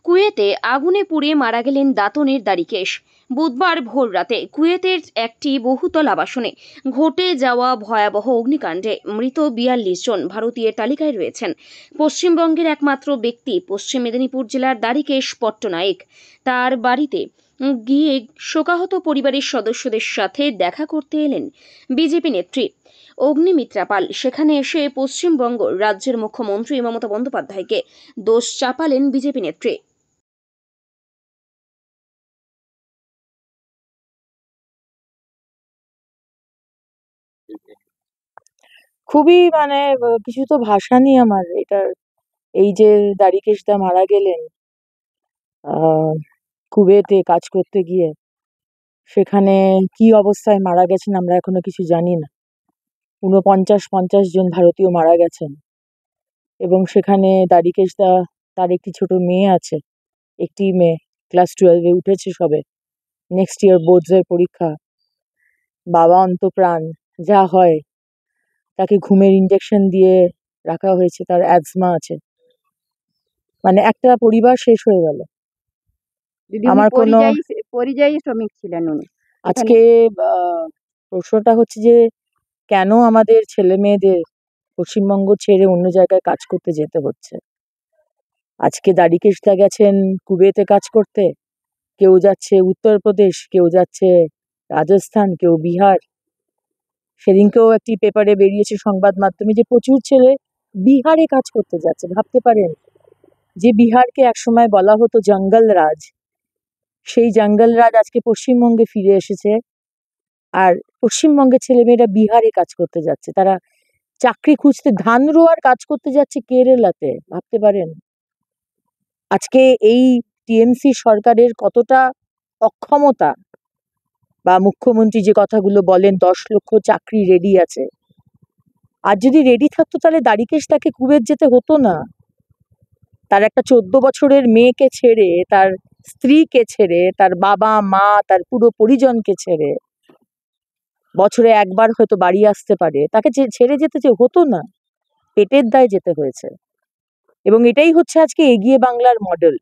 কুয়েতে আগুনে পুড়ে মারা গেলেন দাতনের দাড়িকেশ। বুধবার ভোর রাতে কুয়েতের একটি বহুতল আবাসনে ঘটে যাওয়া ভয়াবহ অগ্নিকাণ্ডে মৃত ৪২ জন ভারতীয়ের তালিকায় রয়েছেন পশ্চিমবঙ্গের একমাত্র ব্যক্তি পশ্চিম মেদিনীপুর জেলার দাড়িকেশ পট্টনায়েক। তার বাড়িতে গিয়ে শোকাহত পরিবারের সদস্যদের সাথে দেখা করতে এলেন বিজেপি নেত্রী অগ্নিমিত্রা পাল। সেখানে এসে পশ্চিমবঙ্গ রাজ্যের মুখ্যমন্ত্রী মমতা বন্দ্যোপাধ্যায়কে দোষ চাপালেন বিজেপি নেত্রী। খুবই কিছু তো ভাষা নেই আমার এটার। এই যে দাড়িকেশদা মারা গেলেন আহ কুয়েতে কাজ করতে গিয়ে, সেখানে কি অবস্থায় মারা গেছেন আমরা এখনো কিছু জানি না। ৪৯-৫০ জন ভারতীয় মারা গেছেন এবং সেখানে দাড়িকেশদা, তার একটি ছোট মেয়ে আছে, একটি মেয়ে ক্লাস 12-এ উঠেছে সবে, নেক্সট ইয়ার বোর্ডসের পরীক্ষা। বাবা অন্তপ্রাণ, যা হয়, তাকে ঘুমের ইঞ্জেকশন দিয়ে রাখা হয়েছে, তার অ্যাজমা আছে। একটা পরিবার শেষ হয়ে গেল। দিদি উনি আমার কোনো পরিযায়ী শ্রমিক ছিলেন উনি। আজকে প্রশ্নটা হচ্ছে যে কেন আমাদের ছেলে মেয়েদের পশ্চিমবঙ্গ ছেড়ে অন্য জায়গায় কাজ করতে যেতে হচ্ছে। আজকে দাড়িকেশদা গেছেন কুয়েতে কাজ করতে, কেউ যাচ্ছে উত্তরপ্রদেশ, কেউ যাচ্ছে রাজস্থান, কেউ বিহার। সেদিনকেও একটি পেপারে বেরিয়েছে সংবাদ মাধ্যমে যে প্রচুর ছেলে বিহারে কাজ করতে যাচ্ছে। ভাবতে পারেন যে বিহারকে একসময় বলা হতো জঙ্গল রাজ, সেই জঙ্গল রাজ আজকে পশ্চিমবঙ্গে ফিরে এসেছে। আর পশ্চিমবঙ্গের ছেলেমেয়েরা বিহারে কাজ করতে যাচ্ছে, তারা চাকরি খুঁজতে, ধান রোয়ার কাজ করতে যাচ্ছে কেরালাতে। ভাবতে পারেন আজকে এই টিএমসি সরকারের কতটা অক্ষমতা। বা মুখ্যমন্ত্রী যে কথাগুলো বলেন 10 লক্ষ চাকরি রেডি আছে, আর যদি রেডি থাকতো তাহলে দাড়িকেশদাকে কুয়েত যেতে হতো না। তার একটা 14 বছরের মেয়েকে ছেড়ে, তার স্ত্রীকে ছেড়ে, তার বাবা মা, তার পুরো পরিজনকে ছেড়ে বছরে একবার হয়তো বাড়ি আসতে পারে, তাকে ছেড়ে যেতে হতো না, পেটের দায়ে যেতে হয়েছে। এবং এটাই হচ্ছে আজকে এগিয়ে বাংলার মডেল।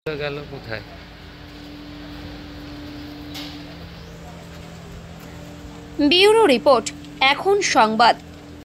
গেল কোথায়? ব্যুরো রিপোর্ট, এখন সংবাদ।